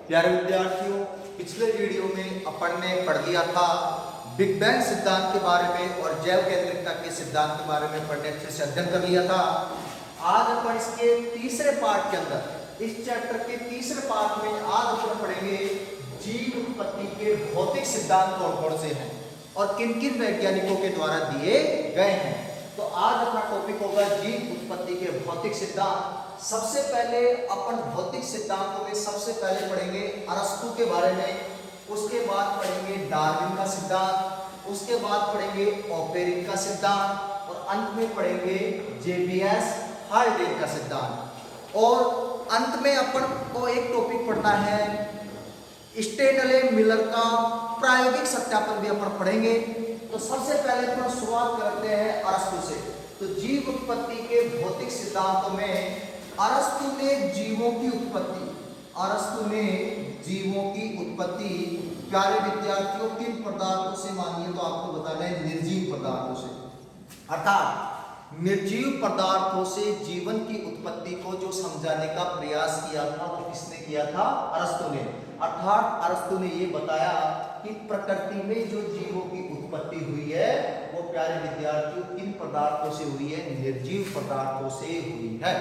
प्यारे विद्यार्थियों, पिछले वीडियो में अपन ने पढ़ लिया था बिग बैंग सिद्धांत के बारे में और जैव केंद्रिकता के सिद्धांत के बारे में पढ़ने अच्छे से अध्ययन कर लिया था। आज अपन इसके तीसरे पार्ट के अंदर, इस चैप्टर के तीसरे पार्ट में आज अपन पढ़ेंगे जीव उत्पत्ति के भौतिक सिद्धांत कौन कौन से हैं और किन किन वैज्ञानिकों के द्वारा दिए गए हैं। तो आज अपना टॉपिक होगा जीव उत्पत्ति के भौतिक सिद्धांत। सबसे पहले अपन भौतिक सिद्धांतों में सबसे पहले पढ़ेंगे अरस्तु के बारे में, उसके बाद पढ़ेंगे डार्विन का सिद्धांत, उसके बाद पढ़ेंगे ऑपेरिन का सिद्धांत और अंत में पढ़ेंगे जेबीएस हाल्डेन का सिद्धांत। और अंत में अपन को एक टॉपिक पढ़ना है स्टेनले मिलर का प्रायोगिक सत्यापन भी अपन पढ़ेंगे। तो सबसे पहले अपन शुरुआत करते हैं अरस्तु से। तो जीव उत्पत्ति के भौतिक सिद्धांतों में अरस्तु ने जीवों की उत्पत्ति प्यारे विद्यार्थियों किन पदार्थों से मानी है? तो आपको बताना है निर्जीव पदार्थों से, अर्थात निर्जीव पदार्थों से जीवन की उत्पत्ति को जो समझाने का प्रयास किया था वो किसने किया था? अरस्तु ने। अर्थात अरस्तु ने ये बताया कि प्रकृति में जो जीवों की उत्पत्ति हुई है वो प्यारे विद्यार्थियों किन पदार्थों से हुई है? निर्जीव पदार्थों से हुई है।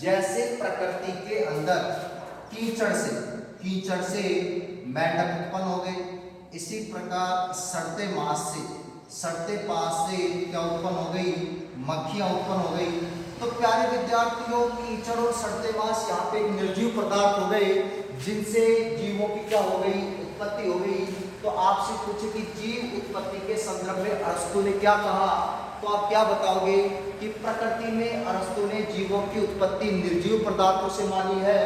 जैसे प्रकृति के अंदर कीचड़ से मेंढक उत्पन्न हो गए, इसी प्रकार सड़ते पास से क्या उत्पन्न हो गई? मक्खियां उत्पन्न हो गई। तो प्यारे विद्यार्थियों कीचड़ और सड़ते मांस यहाँ पे एक निर्जीव पदार्थ हो गए जिनसे जीवों की क्या हो गई? उत्पत्ति हो गई। तो आपसे पूछे कि जीव उत्पत्ति के संदर्भ में अरस्तु ने क्या कहा, तो आप क्या बताओगे कि प्रकृति में अरस्तु ने जीवों की उत्पत्ति निर्जीव पदार्थों से मानी है।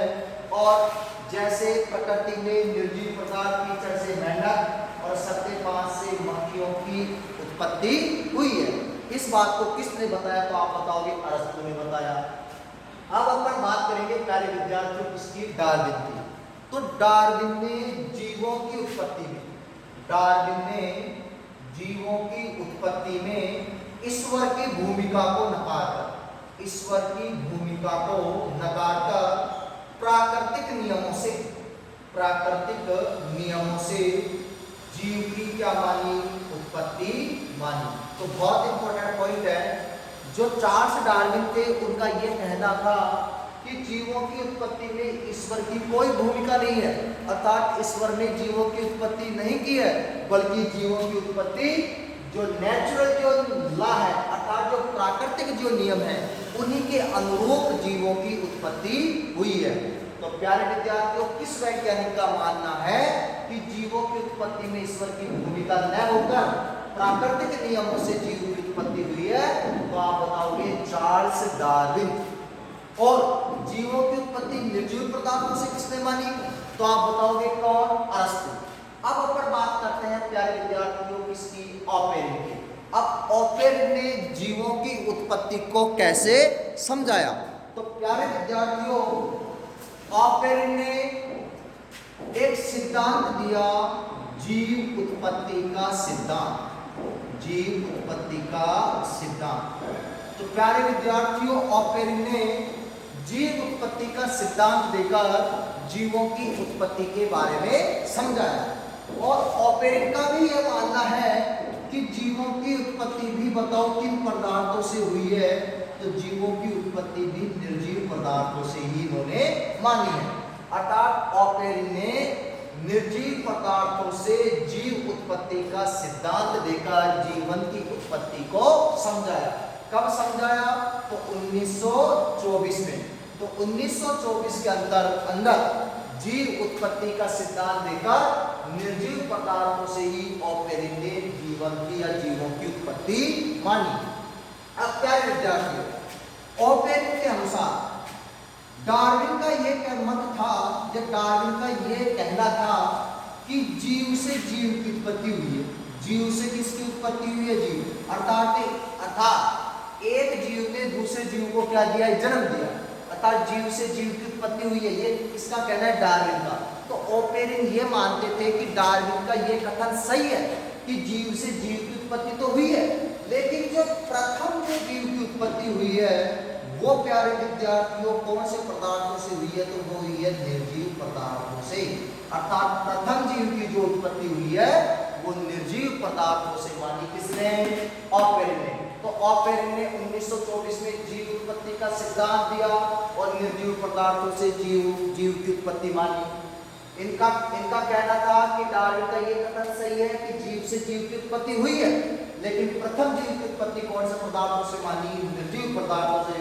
और जैसे प्रकृति में निर्जीव पदार्थ कीचड़ से मेंढक और सड़ते पास से मक्खियों की उत्पत्ति हुई है। इस बात को किसने बताया? तो आप बताओगे अरस्तु ने बताया। अब अपन बात करेंगे प्यारे विद्यार्थियों किसकी? डार्विन की। तो डार्विन ने जीवों की उत्पत्ति में ईश्वर की भूमिका को नकारकर प्राकृतिक नियमों से जीव की क्या मानी? उत्पत्ति मानी। तो बहुत इंपॉर्टेंट पॉइंट है। जो चार्ल्स डार्विन थे उनका यह कहना था कि जीवों की उत्पत्ति में ईश्वर की कोई भूमिका नहीं है, अर्थात ईश्वर ने जीवों की उत्पत्ति नहीं की है, बल्कि जीवों की उत्पत्ति जो नेचुरल जो लॉ है, अर्थात जो प्राकृतिक जो नियम है, उन्हीं के अनुरूप जीवों की उत्पत्ति हुई है। तो प्यारे विद्यार्थियों किस वैज्ञानिक का मानना है कि जीवों की उत्पत्ति में ईश्वर की भूमिका न होकर प्राकृतिक नियमों से जीवों की उत्पत्ति हुई है? तो आप बताओगे चार्ल्स डार्विन। और जीवों की उत्पत्ति निर्जीव पदार्थों से किसने मानी? तो आप बताओगे कौन? अरस्तु। अब अपन बात करते हैं प्यारे विद्यार्थियों किसकी? ऑपेरिन की। अब ऑपेरिन ने जीवों की उत्पत्ति को कैसे समझाया? तो प्यारे विद्यार्थियों ऑपेरिन ने एक सिद्धांत दिया, जीव उत्पत्ति का सिद्धांत। तो प्यारे विद्यार्थियों ऑपेरिन ने जीव उत्पत्ति का सिद्धांत देकर जीवों की उत्पत्ति के बारे में समझाया। और ऑपेरिन का भी यह मानना है कि जीवों की उत्पत्ति भी बताओ किन पदार्थों से हुई है? तो जीवों की उत्पत्ति भी निर्जीव पदार्थों से ही उन्होंने मानी है। अर्थात ऑपेरिन ने निर्जीव पदार्थों से जीव उत्पत्ति का सिद्धांत देकर जीवन की उत्पत्ति को समझाया। कब समझाया? तो 1924 में। तो 1924 के अंदर जीव उत्पत्ति का सिद्धांत देकर निर्जीव पदार्थों से ही ऑपेरिन ने जीवन की या जीवों की उत्पत्ति मानी। अब क्या विद्यार्थियों ऑपेरिन के अनुसार डार्विन का यह मत था, जब डार्विन का यह कहना था कि जीव से जीव की उत्पत्ति हुई है। जीव से किसकी उत्पत्ति हुई है? जीव। अर्थात एक जीव ने दूसरे जीव को क्या दिया? जन्म दिया। अर्थात जीव से जीव की उत्पत्ति हुई है, ये किसका कहना है? डार्विन का। तो ऑपेरिन ये मानते थे कि डार्विन का ये कथन सही है कि जीव से जीव की उत्पत्ति तो हुई है, लेकिन जो प्रथम जो जीव की उत्पत्ति हुई है वो प्यारे विद्यार्थियों कौन से पदार्थों से हुई है? तो वो हुई है निर्जीव पदार्थों से। अर्थात प्रथम जीव की जो उत्पत्ति हुई है वो निर्जीव पदार्थों से मानी। किसने? ऑपेरिन ने। तो ऑपेरिन ने 1924 में जीव उत्पत्ति का सिद्धांत दिया और निर्जीव पदार्थों से जीव की उत्पत्ति मानी। इनका कहना था कि डार्विन का ये कथन सही है कि जीव से जीव की उत्पत्ति हुई है, लेकिन प्रथम जीव की उत्पत्ति कौन से पदार्थों से मानी? निर्जीव पदार्थों से।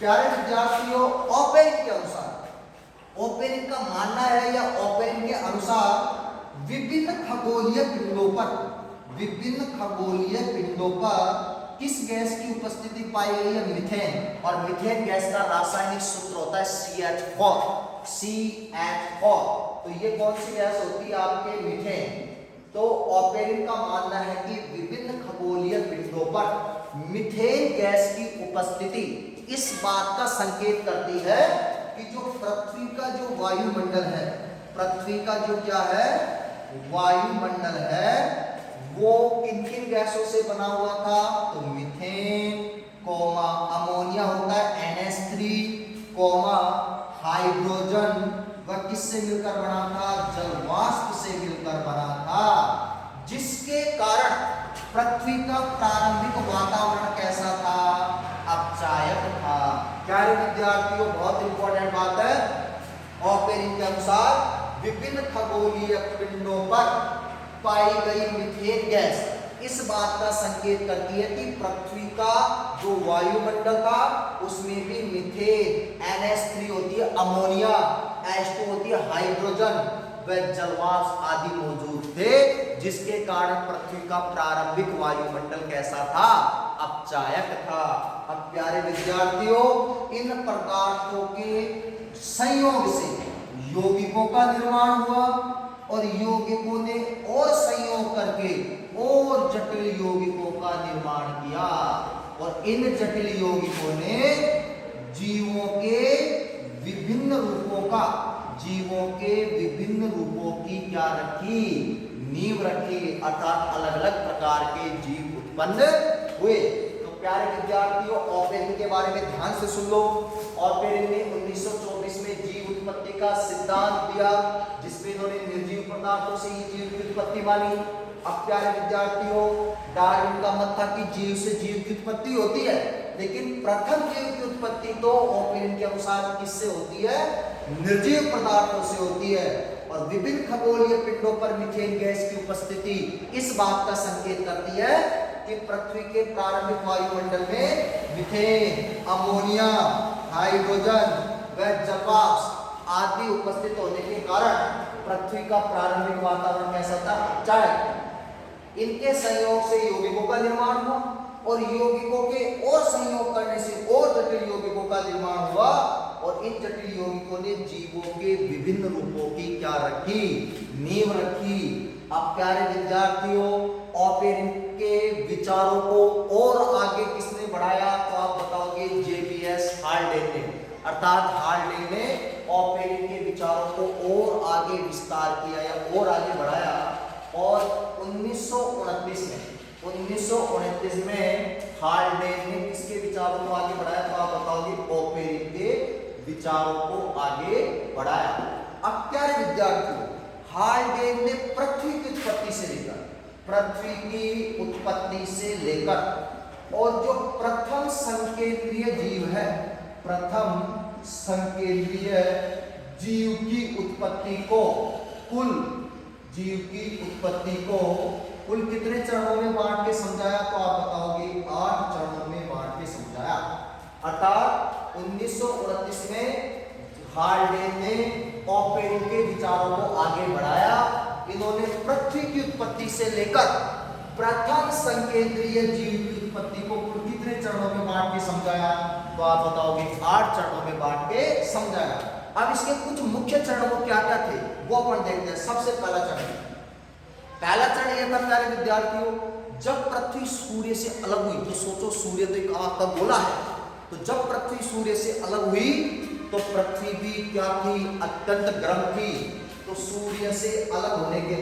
प्यारे विद्यार्थियों, ऑपेरिन के अनुसार, ऑपेरिन का मानना है या ऑपेरिन के अनुसार विभिन्न खगोलीय पिंडों पर किस गैस की उपस्थिति पाई गई है? मीथेन। और मीथेन गैस का रासायनिक सूत्र होता है CH4। तो ये कौन सी गैस होती है? आपके मीथेन। तो ऑपेरिन का मानना है कि विभिन्न खगोलीय पिंडों पर मीथेन गैस की उपस्थिति इस बात का संकेत करती है कि जो पृथ्वी का जो वायुमंडल है, पृथ्वी का जो क्या है वायुमंडल है, वो किन किन गैसों से बना हुआ था? तो मीथेन, अमोनिया होता है NH3, हाइड्रोजन, वह किससे मिलकर बना था? जलवाष्प से मिलकर बना था, जिसके कारण पृथ्वी का प्रारंभिक वातावरण कैसा था? अपचायक था। प्यारे विद्यार्थियों, बहुत इंपॉर्टेंट बात है, ऑपेरिन के अनुसार विभिन्न खगोलीय पिंडों पर पाई गई मीथेन गैस इस बात का संकेत करती है कि पृथ्वी का जो वायुमंडल था उसमें भी मीथेन, NH3 होती है अमोनिया, H2 होती है हाइड्रोजन, व जलवाष्प आदि मौजूद थे, जिसके कारण पृथ्वी का प्रारंभिक वायुमंडल कैसा था? अपचायक था। अब प्यारे विद्यार्थियों, इन पदार्थों के संयोग से यौगिकों का निर्माण हुआ और यौगिकों ने और संयोग करके और जटिल यौगिकों का निर्माण किया, और इन जटिल यौगिकों ने जीवों के विभिन्न रूपों की क्या रखी? नींव रखी। अर्थात अलग अलग प्रकार के जीव उत्पन्न हुए। तो प्यारे विद्यार्थियों, ऑपेरिन के बारे में ध्यान से सुन लो। ऑपेरिन ने 1924 में जीव उत्पत्ति का सिद्धांत दिया, जिसमें इन्होंने निर्जीव पदार्थों से ही जीव की उत्पत्ति मानी। अब प्यारे विद्यार्थियों, डार्विन का मत था कि जीव से जीव की उत्पत्ति होती है, लेकिन प्रथम जीव की उत्पत्ति तो ऑपेरिन के अनुसार किससे होती है? निर्जीव पदार्थों से होती है। और विभिन्न खगोलीय पिंडों पर मीथेन गैस की उपस्थिति इस बात का संकेत करती है कि पृथ्वी के प्रारंभिक वायुमंडल में मीथेन, अमोनिया, हाइड्रोजन व जलवाष्प आदि उपस्थित होने के कारण पृथ्वी का प्रारंभिक वातावरण कैसा था? अपचायक। इनके संयोग से यौगिकों का निर्माण हुआ और यौगिकों के और संयोग करने से और जटिल यौगिकों का निर्माण हुआ, और इन जटिल यौगिकों ने जीवों के विभिन्न रूपों की क्या रखी? नींव रखी। अब प्यारे विद्यार्थियों, ऑपेरिन के विचारों को और आगे किसने बढ़ाया? तो आप बताओगे JBS हाल्डेन ने। अर्थात हाल्डेन ने ऑपेरिन के विचारों को और आगे विस्तार किया या और आगे बढ़ाया, और 1929 में हाल्डेन ने किसके विचारों को आगे बढ़ाया? तो आप बताओगे ऑपेरिन के विचारों को आगे बढ़ाया। अब प्यारे विद्यार्थियों, हाल्डेन ने पृथ्वी की उत्पत्ति से लेकर और जो प्रथम संकेंद्रीय जीव है, प्रथम संकेंद्रीय जीव की उत्पत्ति को कुल कितने चरणों में बांट के समझाया? तो आप बताओगे 8 चरणों में बांट के समझाया। अर्थात 1929 में हाल्डेन ने ऑपेरिन के विचारों को आगे बढ़ाया। इन्होंने पृथ्वी की उत्पत्ति से लेकर प्रथम संकेंद्रीय जीव की उत्पत्ति को कुल कितने चरणों में बांट के समझाया? तो आप बताओगे 8 चरणों में बांट के समझाया। अब इसके कुछ मुख्य चरण वो क्या क्या थे वो अपन देखते हैं। सबसे पहला चरण यह था प्यारे विद्यार्थियों, जब पृथ्वी सूर्य से अलग हुई, तो सोचो सूर्य तो एक आग का गोला है, तो जब पृथ्वी सूर्य से अलग हुई तो पृथ्वी भी क्या थी? अत्यंत गर्म थी। तो सूर्य से अलग होने के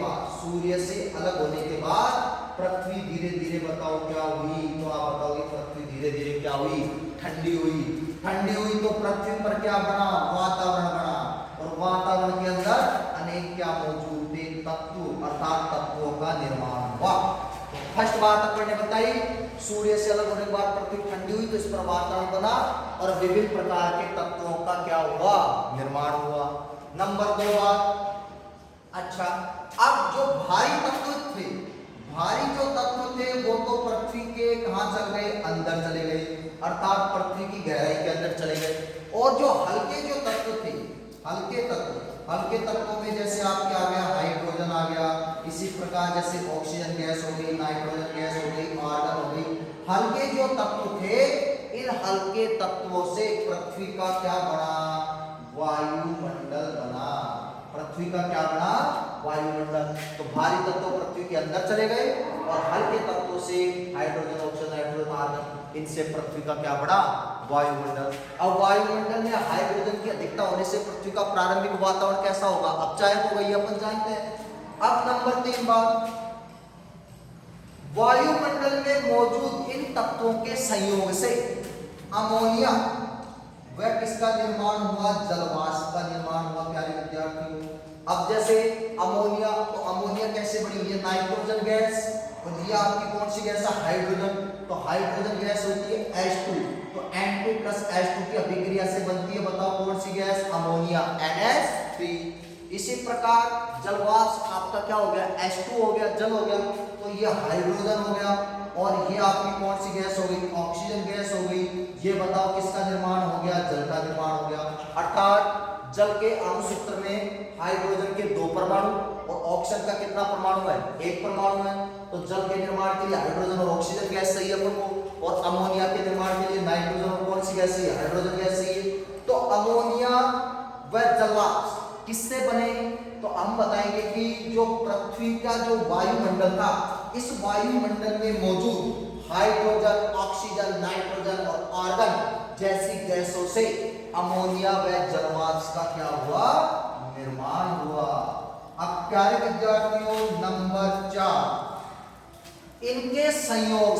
बाद पृथ्वी धीरे धीरे बताओ क्या हुई? तो आप बताओगे पृथ्वी धीरे धीरे क्या हुई? ठंडी हुई। ठंडी हुई तो पृथ्वी पर क्या बना, वातावरण बना, और वातावरण के अंदर अनेक क्या मौजूद थे, तत्व अर्थात तत्वों का निर्माण हुआ। तो फर्स्ट बात अपन ने बताई, सूर्य से अलग होने के बाद पृथ्वी ठंडी हुई तो इस पर वातावरण बना और विभिन्न प्रकार के तत्वों का क्या हुआ, निर्माण हुआ। नंबर 2 बात, अच्छा अब जो भारी तत्व थे, भारी जो तत्व थे वो तो पृथ्वी के कहां चल गए, अंदर चले गए, अर्थात पृथ्वी की गहराई के अंदर चले गए। और जो हल्के जो तत्व थे, हल्के तत्वों में जैसे आपके आ गया हाइड्रोजन आ गया, इसी प्रकार जैसे ऑक्सीजन गैस हो गई, नाइट्रोजन गैस हो गई, आर्गन हो गई। हल्के जो तत्व थे, इन हल्के तत्वों से पृथ्वी का क्या बना, वायुमंडल बना। पृथ्वी का क्या बना, वायुमंडल। तो भारी तत्व पृथ्वी के अंदर चले गए और हल्के तत्वों से हाइड्रोजन, ऑक्सीजन, नाइट्रोजन, आर्गन, इनसे पृथ्वी का क्या बना, वायुमंडल। अब वायुमंडल में हाइड्रोजन की अधिकता होने से पृथ्वी का प्रारंभिक वातावरण कैसा होगा, अपचायक हो गई, अपन जानते हैं। अब नंबर 3 बात, वायुमंडल में मौजूद इन तत्वों के संयोग से अमोनिया वह किसका निर्माण हुआ, जलवाष्प का निर्माण हुआ। प्यारे विद्यार्थियों, अब जैसे अमोनिया, तो अमोनिया कैसे बनी, ये नाइट्रोजन गैस और ये आपकी कौन सी गैस है, हाइड्रोजन। तो हाइड्रोजन गैस होती है H2, तो N2 प्लस H2 की अभिक्रिया से बनती है, बताओ कौन सी गैस, अमोनिया, NH3। इसी प्रकार जलवाष्प आपका क्या हो गया, H2 हो गया, जल हो गया, तो ये हाइड्रोजन हो गया, और ये आपकी कौन सी गैस हो गई, ऑक्सीजन गैस हो गई। ये बताओ किसका निर्माण हो गया, जल का निर्माण हो गया। अर्थात जल के अणु सूत्र में हाइड्रोजन के 2 परमाणु और ऑक्सीजन का कितना परमाणु है, 1 परमाणु है। तो जल के निर्माण के लिए हाइड्रोजन और ऑक्सीजन गैस चाहिए अपन को, और अमोनिया के निर्माण के लिए नाइट्रोजन और कौन सी गैस चाहिए, हाइड्रोजन गैस चाहिए। तो अमोनिया व जलवाष्प किससे बने, तो हम बताएंगे कि जो पृथ्वी का जो वायुमंडल था, इस वायुमंडल में मौजूद हाइड्रोजन, ऑक्सीजन, नाइट्रोजन और आर्गन जैसी गैसों से अमोनिया व जलवाष्प का क्या हुआ, निर्माण हुआ। अब प्यारे विद्यार्थियों नंबर 4, इनके संयोग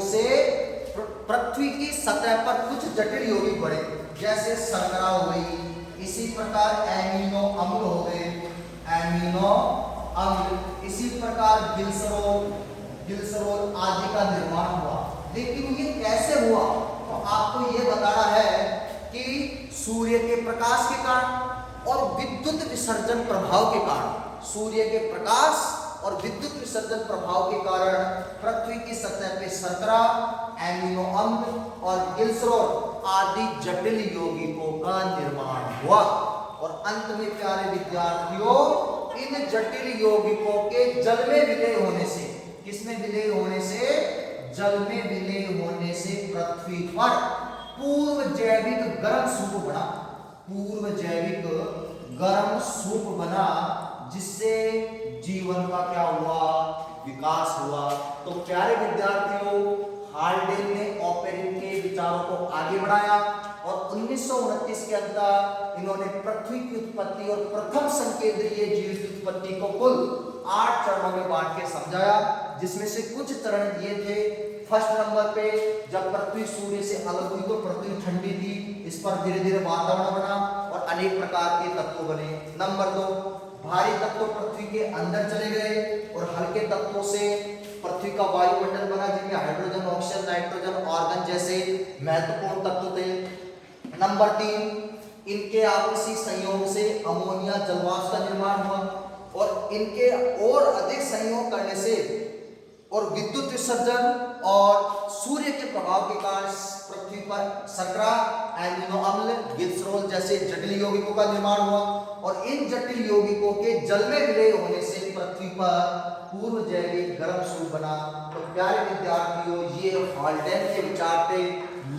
से पृथ्वी की सतह पर कुछ जटिल यौगिक बढ़े, जैसे शर्करा हो गई, इसी प्रकार एमिनो अम्ल हो गए, एमिनो अम्ल, इसी प्रकार ग्लिसरॉल आदि का निर्माण हुआ। लेकिन ये कैसे हुआ, तो आपको ये बताना है कि सूर्य के प्रकाश के कारण और विद्युत विसर्जन प्रभाव के कारण, सूर्य के प्रकाश और विद्युत विसर्जन प्रभाव के कारण पृथ्वी की सतह पे शर्करा, एमिनो अम्ल और ग्लिसरॉल आदि जटिल यौगिकों का निर्माण हुआ। और अंत में प्यारे विद्यार्थियों, इन जटिल यौगिकों के जल में विलय होने से, किसमें विलय होने से, जल में विलय होने से पृथ्वी पर पूर्व जैविक गर्म सूप बना, पूर्व जैविक गर्म सूप बना, जिससे जीवन का क्या हुआ, विकास हुआ। तो प्यारे विद्यार्थियों, हाल्डेन ने ऑपेरिन के विचारों को आगे बढ़ाया और 1929 के अंदर इन्होंने पृथ्वी की उत्पत्ति और प्रथम संकेंद्रीय जीव की उत्पत्ति को कुल 8 चरणों में बांट के समझाया, जिसमें से कुछ चरण ये थे। फर्स्ट नंबर पे जब पृथ्वी सूर्य से अलग हुई तो पृथ्वी ठंडी थी, इस पर धीरे धीरे वातावरण बना और अनेक प्रकार के तत्व बने। नंबर 2, भारी तत्व पृथ्वी के अंदर चले गए और हल्के तत्वों से पृथ्वी का वायुमंडल बना, जिनमें हाइड्रोजन, ऑक्सीजन, नाइट्रोजन, आर्गन जैसे महत्वपूर्ण तत्व थे। नंबर 3, इनके आपसी संयोग से अमोनिया जलवाष्प का निर्माण हुआ और इनके और अधिक संयोग करने से और विद्युत विसर्जन और सूर्य के प्रभाव के कारण पृथ्वी पर शर्करा, एमिनो अम्ल, ग्लिसरॉल जैसे जटिल यौगिकों का निर्माण हुआ और इन जटिल यौगिकों के जल में विलय होने से पृथ्वी पर पूर्व जैविक गर्म सूप बना। तो प्यारे विद्यार्थियों, ये हाल्डेन के विचार थे,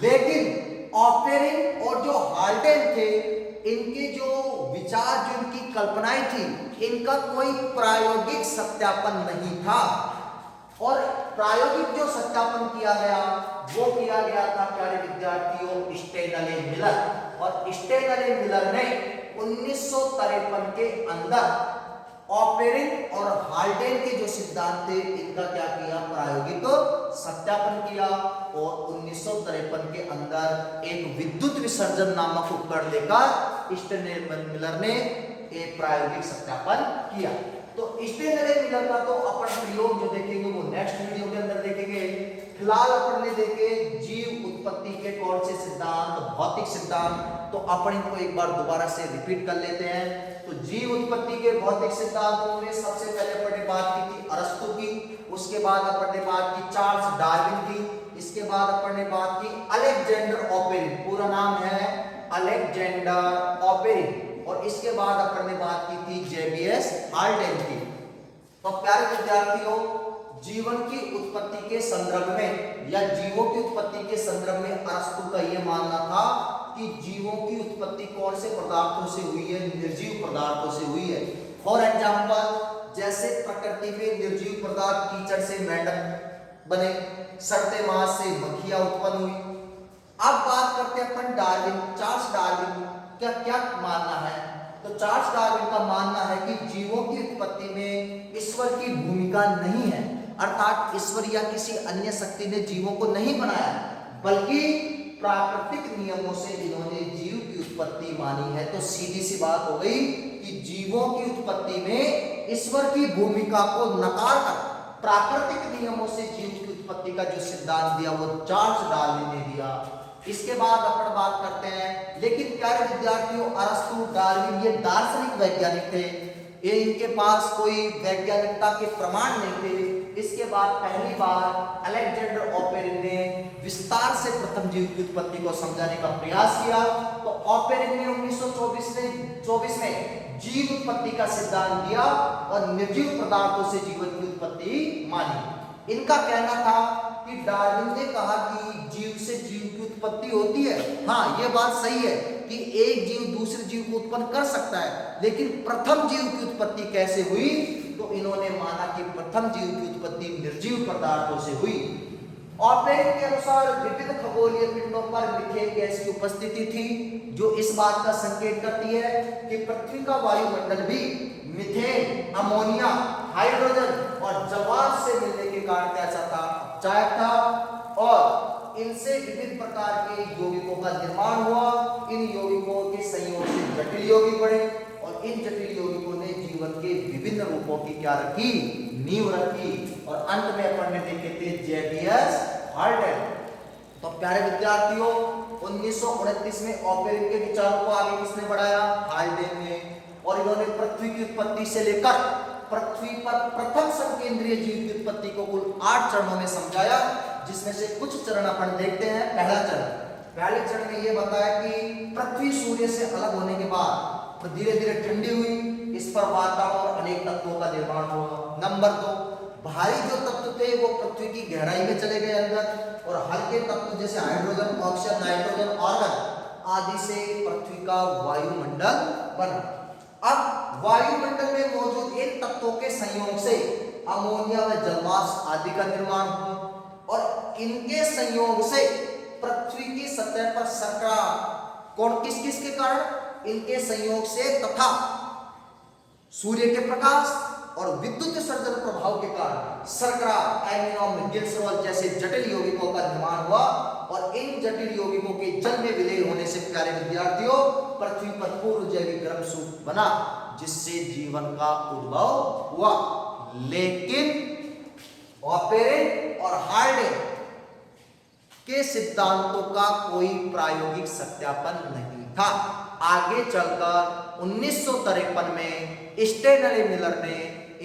लेकिन ऑपेरिन और जो हाल्डेन थे, इनके जो विचार, जो इनकी कल्पनाएं थी, इनका कोई प्रायोगिक सत्यापन नहीं था। और प्रायोगिक जो सत्यापन किया गया वो किया गया था प्यारे विद्यार्थियों स्टेनले मिलर, और स्टेनले मिलर ने 1953 के अंदर ऑपेरिन और हाल्डेन के जो सिद्धांत थे इनका क्या किया, प्रायोगिक सत्यापन किया और 1953 के अंदर एक विद्युत विसर्जन नामक उपकरण लेकर स्टेनले मिलर ने एक प्रायोगिक सत्यापन किया। तो स्टेनले मिलर का तो अपन प्रयोग जो देखेंगे वो नेक्स्ट वीडियो के अंदर देखेंगे। फिलहाल अपन ने देखे जीव उत्पत्ति के कौन से सिद्धांत, भौतिक सिद्धांत, तो अपन इनको एक बार दोबारा से रिपीट कर लेते हैं। तो जीव उत्पत्ति के भौतिक सिद्धांतों में सबसे पहले अपन ने बात की थी अरस्तु की, उसके बाद अपन ने बात की चार्ल्स डार्विन की, इसके बाद अपन ने बात की अलेक्जेंडर ऑपेरिन, पूरा नाम है अलेक्जेंडर ऑपेरिन, और इसके बाद अपन ने बात की थी जेबीएस हाल्डेन की। तो प्यारे विद्यार्थियों, जीवन की उत्पत्ति के संदर्भ में या जीवों की उत्पत्ति के संदर्भ में अरस्तु का यह मानना था कि जीवों की उत्पत्ति कौन से पदार्थों से हुई है, निर्जीव पदार्थों से हुई है। फॉर एग्जांपल, जैसे प्रकृति में निर्जीव पदार्थ कीचड़ से मेंढक बने, सड़ते मांस से मक्खियां उत्पन्न हुई। अब बात करते हैं अपन डार्विन, चार्ल्स डार्विन का क्या मानना है। तो चार्ल्स डार्विन का मानना है कि जीवों की उत्पत्ति में ईश्वर की भूमिका नहीं है, अर्थात ईश्वर या किसी अन्य शक्ति ने जीवों को नहीं बनाया, बल्कि प्राकृतिक नियमों से इन्होंने जीव की उत्पत्ति मानी है। तो सीधी सी बात हो गई कि जीवों की उत्पत्ति में ईश्वर की भूमिका को नकार कर प्राकृतिक नियमों से जीव की उत्पत्ति का जो सिद्धांत दिया वो चार्ल्स डार्विन ने दिया। इसके बाद अपन बात करते हैं, लेकिन प्यारे विद्यार्थियों, अरस्तु, डार्विन ये दार्शनिक वैज्ञानिक थे, ये इनके पास कोई वैज्ञानिकता के प्रमाण नहीं थे। इसके बाद पहली बार अलेक्जेंडर ऑपेरिन ने विस्तार से प्रथम जीव की उत्पत्ति को समझाने का प्रयास किया। तो ऑपेरिन ने 1924 में जीव उत्पत्ति का सिद्धांत दिया और निर्जीव पदार्थों से जीवन की उत्पत्ति मानी। इनका कहना था कि डार्विन ने कहा कि जीव से जीव की उत्पत्ति होती है। हाँ, यह बात सही है कि एक जीव दूसरे जीव को उत्पन्न कर सकता है, लेकिन प्रथम जीव की उत्पत्ति कैसे हुई? तो इन्होंने माना कि प्रथम जीव की उत्पत्ति निर्जीव पदार्थों से हुई। ऑपेरिन के अनुसार विभिन्न खगोलीय पिंडों पर मीथेन गैस की उपस्थिति थी, जो इस बात का संकेत करती है कि पृथ्वी का वायुमंडल भी मीथेन, अमोनिया, हाइड्रोजन और जवाब से मिलने के कारण कैसा था, चायक था, और इनसे विभिन्न प्रकार के यौगिकों का निर्माण हुआ। इन यौगिकों के संयोग से जटिल यौगिक बने और इन जटिल यौगिकों ने जीवन के विभिन्न रूपों की क्या रखी, नींव रखी, और अंत में अपन ने देखे थे जेबीएस हाल्डेन। तो प्यारे विद्यार्थियों, 1929 में ऑपेरिन के विचारों को आगे किसने बढ़ाया? हाल्डेन ने। और इन्होंने पृथ्वी की उत्पत्ति से लेकर पृथ्वी पर प्रथम संकेंद्रीय जीव की उत्पत्ति को कुल 8 चरणों में समझाया, जिसमें से कुछ चरण अपन देखते हैं। पहले चरण में यह बताया कि पृथ्वी सूर्य से अलग होने के बाद धीरे धीरे ठंडी हुई, इस पर वातावरण और अनेक तत्वों का निर्माण हुआ। नंबर 2, भारी जो तत्व थे वो पृथ्वी की गहराई में चले गए अंदर, और हल्के तत्व जैसे हाइड्रोजन, ऑक्सीजन, नाइट्रोजन, आर्गन आदि से पृथ्वी का वायुमंडल बना। अब वायुमंडल में मौजूद इन तत्वों के संयोग से अमोनिया व जलवाष्प आदि का निर्माण हुआ, और इनके संयोग से पृथ्वी की सतह पर शर्करा, कौन किस किस के कारण? इनके संयोग से तथा सूर्य के प्रकाश और विद्युत सर्जन प्रभाव के कारण शर्करा, एल्यूमिनियम, ग्लिसरॉल जैसे जटिल यौगिकों का निर्माण हुआ, और इन जटिल यौगिकों के जल में विलय होने से प्यारे विद्यार्थियों पृथ्वी पर पूर्ण जैविक गर्म सूत्र बना, जिससे जीवन का उद्भव हुआ। लेकिन ऑपेरिन और हाल्डेन के सिद्धांतों का कोई प्रायोगिक सत्यापन नहीं था। आगे चलकर 1953 में स्टेनले मिलर ने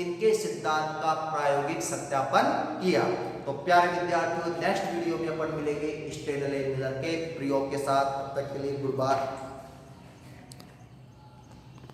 इनके सिद्धांत का प्रायोगिक सत्यापन किया। तो प्यारे विद्यार्थियों, नेक्स्ट वीडियो में अपन मिलेंगे स्टेनले मिलर के प्रयोग के साथ। तब तक के लिए गुड बाय।